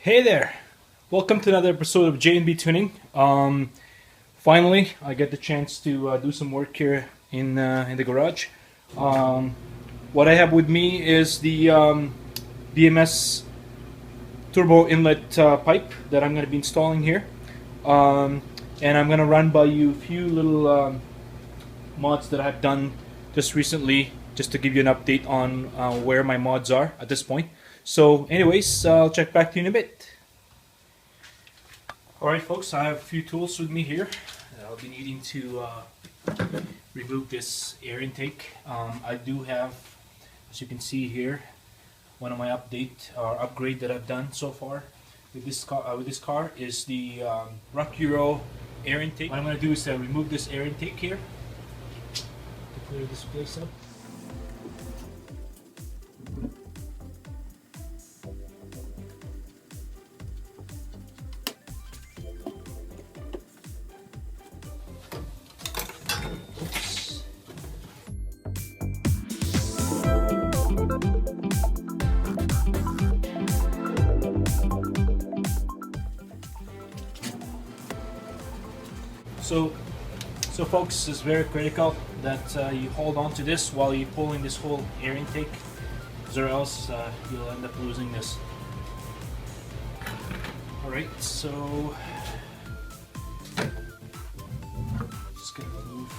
Hey there! Welcome to another episode of J&B Tuning. Finally, I get the chance to do some work here in the garage. What I have with me is the BMS turbo inlet pipe that I'm going to be installing here. And I'm going to run by you a few little mods that I've done just recently, just to give you an update on where my mods are at this point. So anyways, I'll check back to you in a bit. Alright folks, I have a few tools with me here. I'll be needing to remove this air intake. I do have, as you can see here, one of my upgrade that I've done so far with this car is the Rock Euro air intake. What I'm going to do is remove this air intake here to clear this place up. So folks, it's very critical that you hold on to this while you're pulling this whole air intake, or else you'll end up losing this. Alright, so just gonna remove.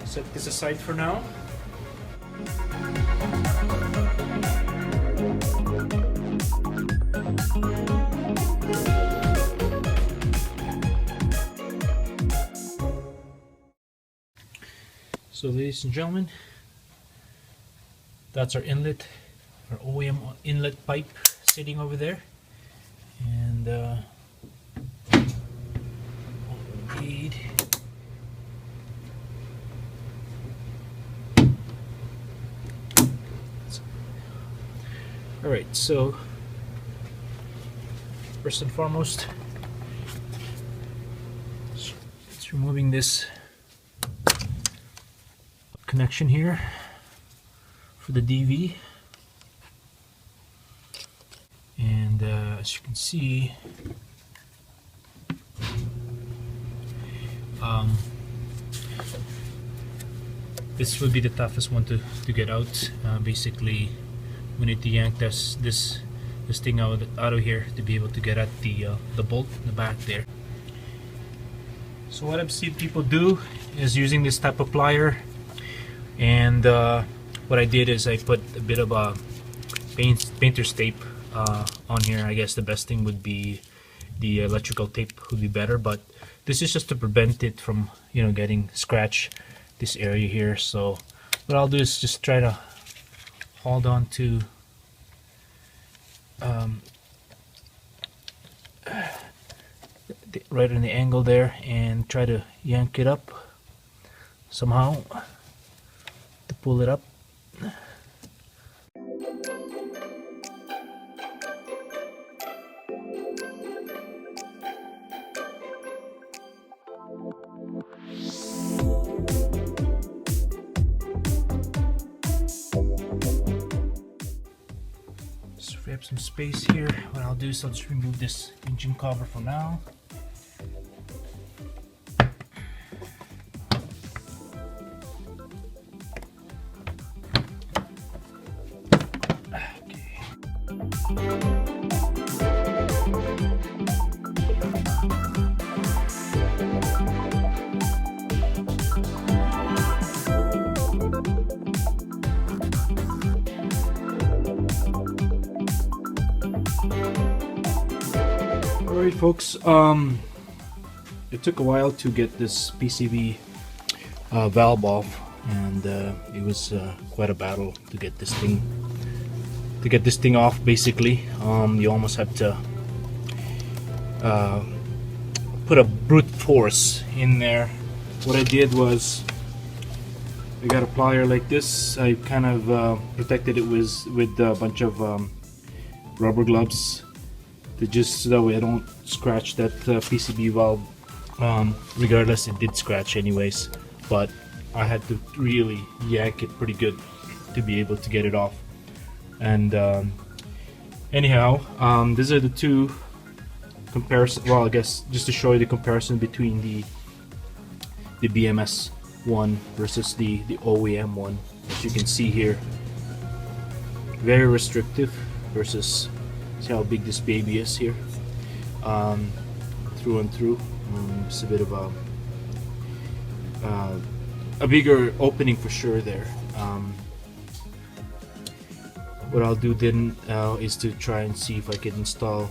Set this aside for now. So ladies and gentlemen, that's our inlet, our OEM inlet pipe sitting over there. And what we need, alright, so first and foremost, it's removing this connection here for the DV, and as you can see, this would be the toughest one to get out. Basically, we need to yank this thing out of here to be able to get at the bolt in the back there. So what I've seen people do is using this type of plier, and what I did is I put a bit of a painter's tape on here. I guess the best thing would be the electrical tape would be better, but this is just to prevent it from, you know, getting scratch this area here. So what I'll do is just try to hold on to right on the angle there and try to yank it up somehow to pull it up. So if we have some space here, what I'll do is I'll just remove this engine cover for now. Alright folks, it took a while to get this PCV valve off, and it was quite a battle to get this thing off. Basically, you almost have to put a brute force in there. What I did was I got a plier like this. I kind of protected it with a bunch of rubber gloves to just so that way I don't scratch that PCB valve. Regardless, it did scratch anyways, but I had to really yank it pretty good to be able to get it off. And anyhow, these are the two comparison. Well, I guess just to show you the comparison between the BMS one versus the OEM one. As you can see here, very restrictive versus, see how big this baby is here, through and through. It's a bit of a bigger opening for sure there. What I'll do then is to try and see if I can install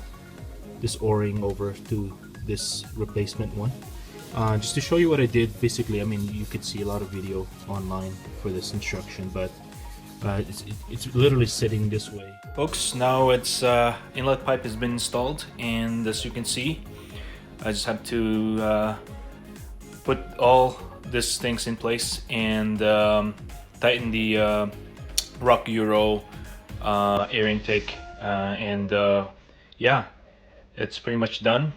this O-ring over to this replacement one. Just to show you what I did, basically, I mean, you could see a lot of video online for this instruction, but it's literally sitting this way. Folks, now its inlet pipe has been installed, and as you can see, I just have to put all these things in place and tighten the Rock Euro air intake, and yeah, it's pretty much done.